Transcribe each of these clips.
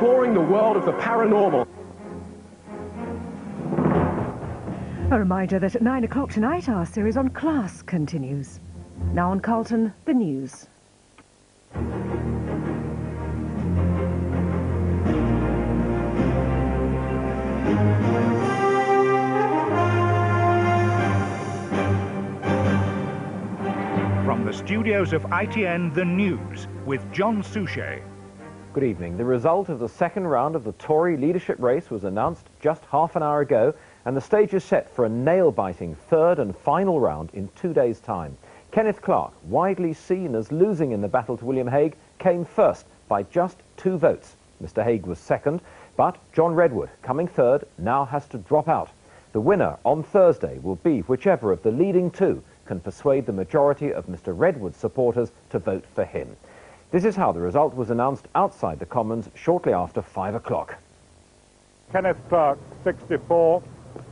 exploring the world of the paranormal. A reminder that at 9 o'clock tonight, our series on Class continues. Now on Carlton, the news. From the studios of ITN, the news with John Suchet. Good evening. The result of the second round of the Tory leadership race was announced just half an hour ago, and the stage is set for a nail-biting third and final round in 2 days' time. Kenneth Clarke, widely seen as losing in the battle to William Hague, came first by just 2 votes. Mr. Hague was second, but John Redwood, coming third, now has to drop out. The winner on Thursday will be whichever of the leading 2 can persuade the majority of Mr. Redwood's supporters to vote for him. This is how the result was announced outside the Commons shortly after 5 o'clock. Kenneth Clarke, 64,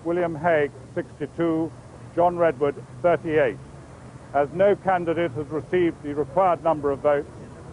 William Hague, 62, John Redwood, 38. As no candidate has received the required number of votes,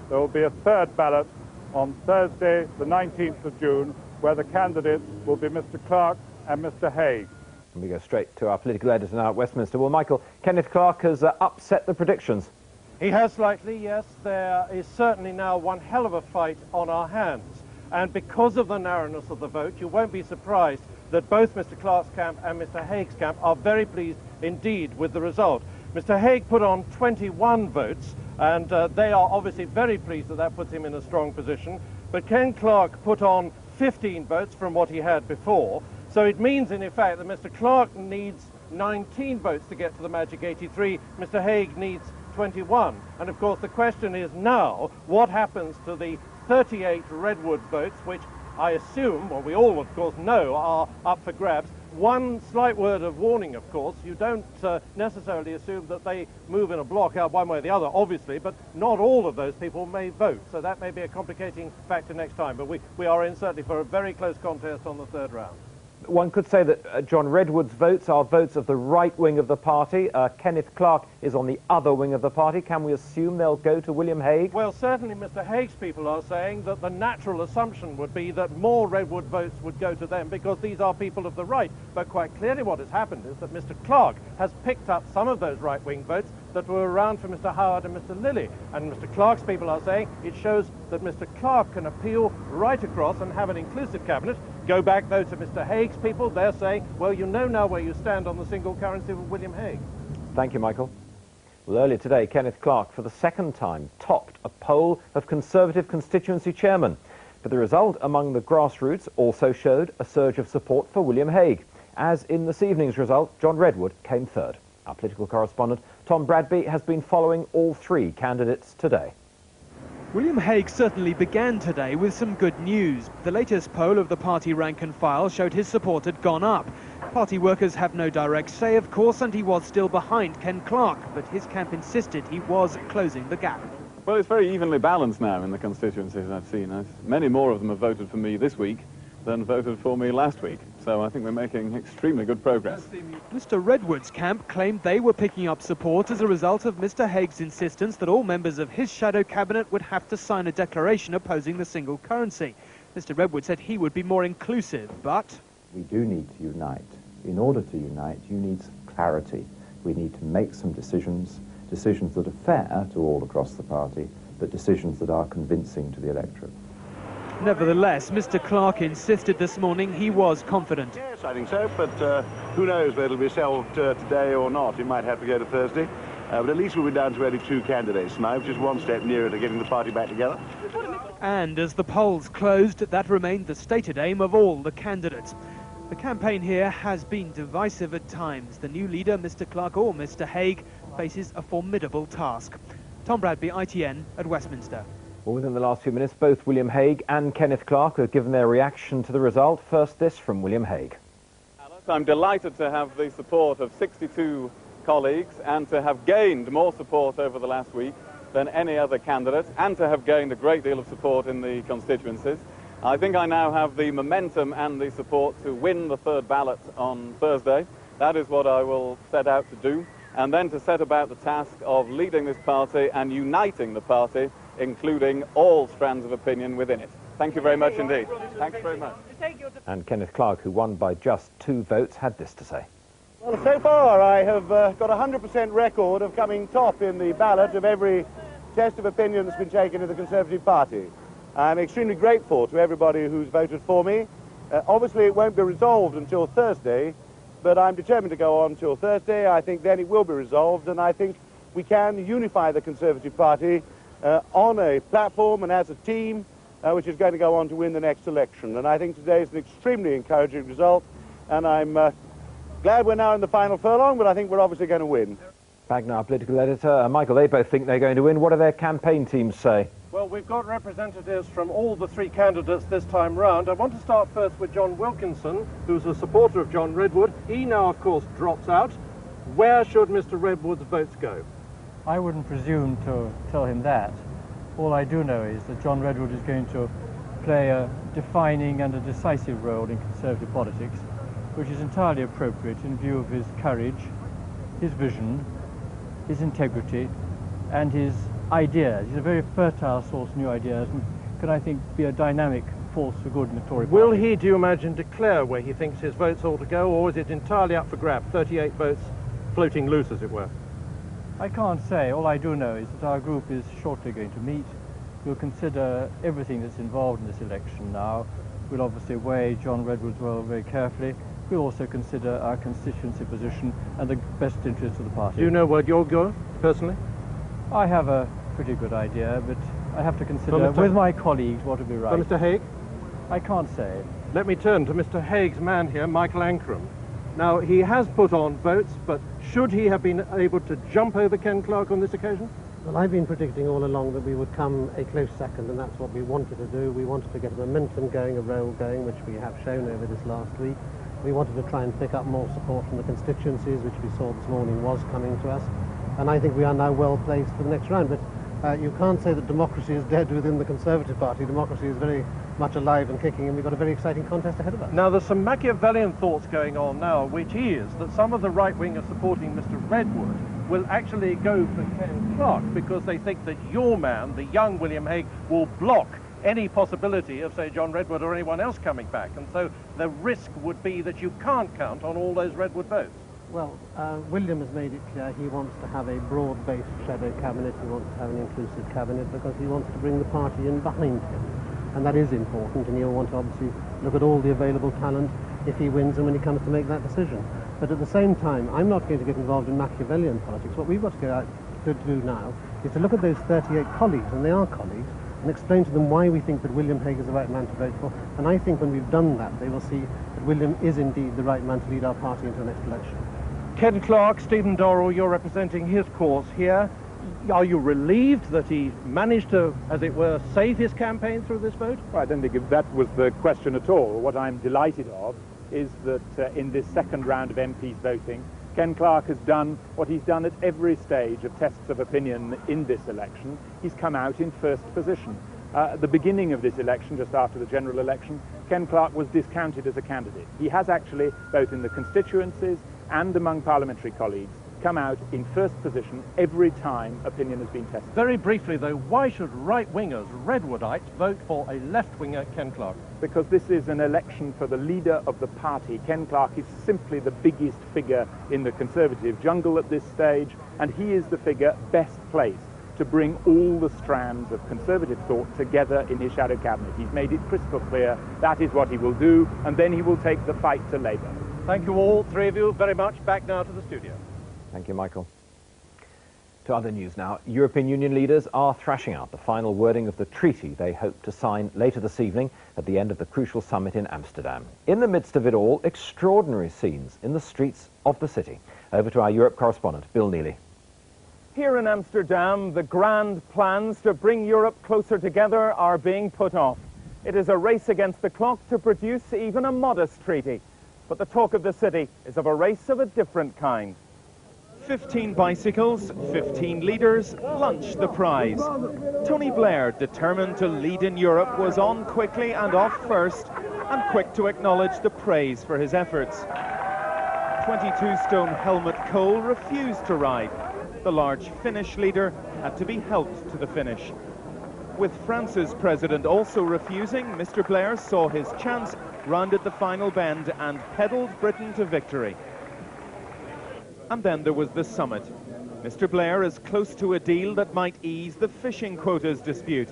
there will be a third ballot on Thursday, the 19th of June, where the candidates will be Mr. Clarke and Mr. Hague. And we go straight to our political editor now at Westminster. Well, Michael, Kenneth Clarke has upset the predictions. He has slightly, yes. There is certainly now one hell of a fight on our hands. And because of the narrowness of the vote, you won't be surprised that both Mr. Clarke's camp and Mr. Hague's camp are very pleased indeed with the result. Mr. Hague put on 21 votes, and they are obviously very pleased that that puts him in a strong position. But Ken Clarke put on 15 votes from what he had before. So it means, in effect, that Mr. Clarke needs 19 votes to get to the magic 83. Mr. Hague needs 21. And of course the question is now, what happens to the 38 Redwood votes, which I assume, well, we all of course know, are up for grabs. One slight word of warning, of course, you don't necessarily assume that they move in a block out one way or the other, obviously, but not all of those people may vote, so that may be a complicating factor next time. But we are in certainly for a very close contest on the third round. One could say that John Redwood's votes are votes of the right wing of the party. Kenneth Clarke is on the other wing of the party. Can we assume they'll go to William Hague? Well, certainly Mr. Hague's people are saying that the natural assumption would be that more Redwood votes would go to them because these are people of the right. But quite clearly what has happened is that Mr. Clarke has picked up some of those right-wing votes that were around for Mr. Howard and Mr. Lilly. And Mr. Clarke's people are saying it shows that Mr. Clarke can appeal right across and have an inclusive cabinet. Go back, though, to Mr. Hague's people. They're saying, well, you know now where you stand on the single currency of William Hague. Thank you, Michael. Well, earlier today, Kenneth Clarke, for the second time, topped a poll of Conservative constituency chairmen. But the result among the grassroots also showed a surge of support for William Hague. As in this evening's result, John Redwood came third. Our political correspondent, Tom Bradby, has been following all 3 candidates today. William Hague certainly began today with some good news. The latest poll of the party rank and file showed his support had gone up. Party workers have no direct say, of course, and he was still behind Ken Clarke, but his camp insisted he was closing the gap. Well, it's very evenly balanced now in the constituencies I've seen. Many more of them have voted for me this week than voted for me last week. So I think we're making extremely good progress. Mr. Redwood's camp claimed they were picking up support as a result of Mr. Hague's insistence that all members of his shadow cabinet would have to sign a declaration opposing the single currency. Mr. Redwood said he would be more inclusive, but... We do need to unite. In order to unite, you need clarity. We need to make some decisions that are fair to all across the party, but decisions that are convincing to the electorate. Nevertheless, Mr. Clarke insisted this morning he was confident. Yes, I think so, but who knows whether it'll be settled today or not. It might have to go to Thursday. But at least we'll be down to only 2 candidates now, which is one step nearer to getting the party back together. And as the polls closed, that remained the stated aim of all the candidates. The campaign here has been divisive at times. The new leader, Mr. Clarke or Mr. Hague, faces a formidable task. Tom Bradby, ITN at Westminster. Well, within the last few minutes, both William Hague and Kenneth Clarke have given their reaction to the result. First, this from William Hague. I'm delighted to have the support of 62 colleagues and to have gained more support over the last week than any other candidate and to have gained a great deal of support in the constituencies. I think I now have the momentum and the support to win the third ballot on Thursday. That is what I will set out to do, and then to set about the task of leading this party and uniting the party, including all strands of opinion within it. Thank you very much indeed. Thanks very much. And Kenneth Clarke, who won by just 2 votes, had this to say. Well, so far I have got a 100% record of coming top in the ballot of every test of opinion that's been taken in the Conservative Party. I'm extremely grateful to everybody who's voted for me. Obviously it won't be resolved until Thursday, but I'm determined to go on until Thursday. I think then it will be resolved, and I think we can unify the Conservative Party on a platform and as a team which is going to go on to win the next election. And I think today is an extremely encouraging result, and I'm glad we're now in the final furlong, but I think we're obviously going to win. Back now, political editor. Michael, they both think they're going to win. What do their campaign teams say? Well, we've got representatives from all the 3 candidates this time round. I want to start first with John Wilkinson, who's a supporter of John Redwood. He now, of course, drops out. Where should Mr. Redwood's votes go? I wouldn't presume to tell him that. All I do know is that John Redwood is going to play a defining and a decisive role in Conservative politics, which is entirely appropriate in view of his courage, his vision, his integrity, and his ideas. He's a very fertile source of new ideas and can, I think, be a dynamic force for good in the Tory party. Will he, do you imagine, declare where he thinks his votes ought to go, or is it entirely up for grabs, 38 votes floating loose, as it were? I can't say. All I do know is that our group is shortly going to meet. We'll consider everything that's involved in this election now. We'll obviously weigh John Redwood's role very carefully. We'll also consider our constituency position and the best interests of the party. Do you know where you'll go, personally? I have a pretty good idea, but I have to consider with my colleagues what would be right. Mr. Hague? I can't say. Let me turn to Mr. Hague's man here, Michael Ancram. Now, he has put on votes, but should he have been able to jump over Ken Clarke on this occasion? Well, I've been predicting all along that we would come a close second, and that's what we wanted to do. We wanted to get a momentum going, a roll going, which we have shown over this last week. We wanted to try and pick up more support from the constituencies, which we saw this morning was coming to us. And I think we are now well placed for the next round. But you can't say that democracy is dead within the Conservative Party. Democracy is very much alive and kicking, and we've got a very exciting contest ahead of us. Now, there's some Machiavellian thoughts going on now, which is that some of the right-wingers supporting Mr. Redwood will actually go for Ken Clarke because they think that your man, the young William Hague, will block any possibility of, say, John Redwood or anyone else coming back. And so the risk would be that you can't count on all those Redwood votes. Well, William has made it clear he wants to have a broad-based shadow cabinet. He wants to have an inclusive cabinet because he wants to bring the party in behind him. And that is important, and he'll want to obviously look at all the available talent if he wins and when he comes to make that decision. But at the same time, I'm not going to get involved in Machiavellian politics. What we've got to go out to do now is to look at those 38 colleagues, and they are colleagues, and explain to them why we think that William Hague is the right man to vote for. And I think when we've done that, they will see that William is indeed the right man to lead our party into the next election. Ken Clarke, Stephen Dorrell, you're representing his cause here. Are you relieved that he managed to, as it were, save his campaign through this vote? Well, I don't think that was the question at all. What I'm delighted of is that in this second round of MPs voting, Ken Clarke has done what he's done at every stage of tests of opinion in this election. He's come out in first position. At the beginning of this election, just after the general election, Ken Clarke was discounted as a candidate. He has actually, both in the constituencies and among parliamentary colleagues, come out in first position every time opinion has been tested. Very briefly, though, why should right-wingers, Redwoodites, vote for a left-winger, Ken Clarke? Because this is an election for the leader of the party. Ken Clarke is simply the biggest figure in the Conservative jungle at this stage, and he is the figure best placed to bring all the strands of Conservative thought together in his shadow cabinet. He's made it crystal clear that is what he will do, and then he will take the fight to Labour. Thank you all, 3 of you, very much. Back now to the studio. Thank you, Michael. To other news now. European Union leaders are thrashing out the final wording of the treaty they hope to sign later this evening at the end of the crucial summit in Amsterdam. In the midst of it all, extraordinary scenes in the streets of the city. Over to our Europe correspondent, Bill Neely. Here in Amsterdam, the grand plans to bring Europe closer together are being put off. It is a race against the clock to produce even a modest treaty. But the talk of the city is of a race of a different kind. 15 bicycles, 15 leaders, lunch the prize. Tony Blair, determined to lead in Europe, was on quickly and off first, and quick to acknowledge the praise for his efforts. 22-stone Helmut Kohl refused to ride. The large Finnish leader had to be helped to the finish. With France's president also refusing, Mr. Blair saw his chance, rounded the final bend and pedalled Britain to victory. And then there was the summit. Mr. Blair is close to a deal that might ease the fishing quotas dispute.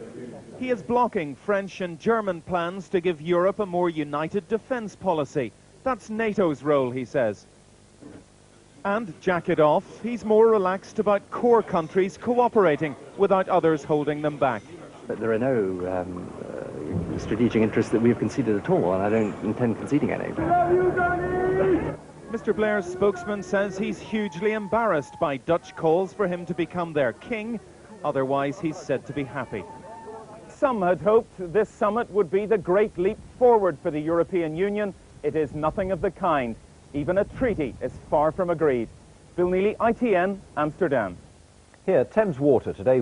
He is blocking French and German plans to give Europe a more united defence policy. That's NATO's role, he says. And, jacket off, he's more relaxed about core countries cooperating without others holding them back. But there are no strategic interests that we've conceded at all, and I don't intend conceding any. Mr. Blair's spokesman says he's hugely embarrassed by Dutch calls for him to become their king. Otherwise, he's said to be happy. Some had hoped this summit would be the great leap forward for the European Union. It is nothing of the kind. Even a treaty is far from agreed. Bill Neely, ITN, Amsterdam. Here, Thames Water today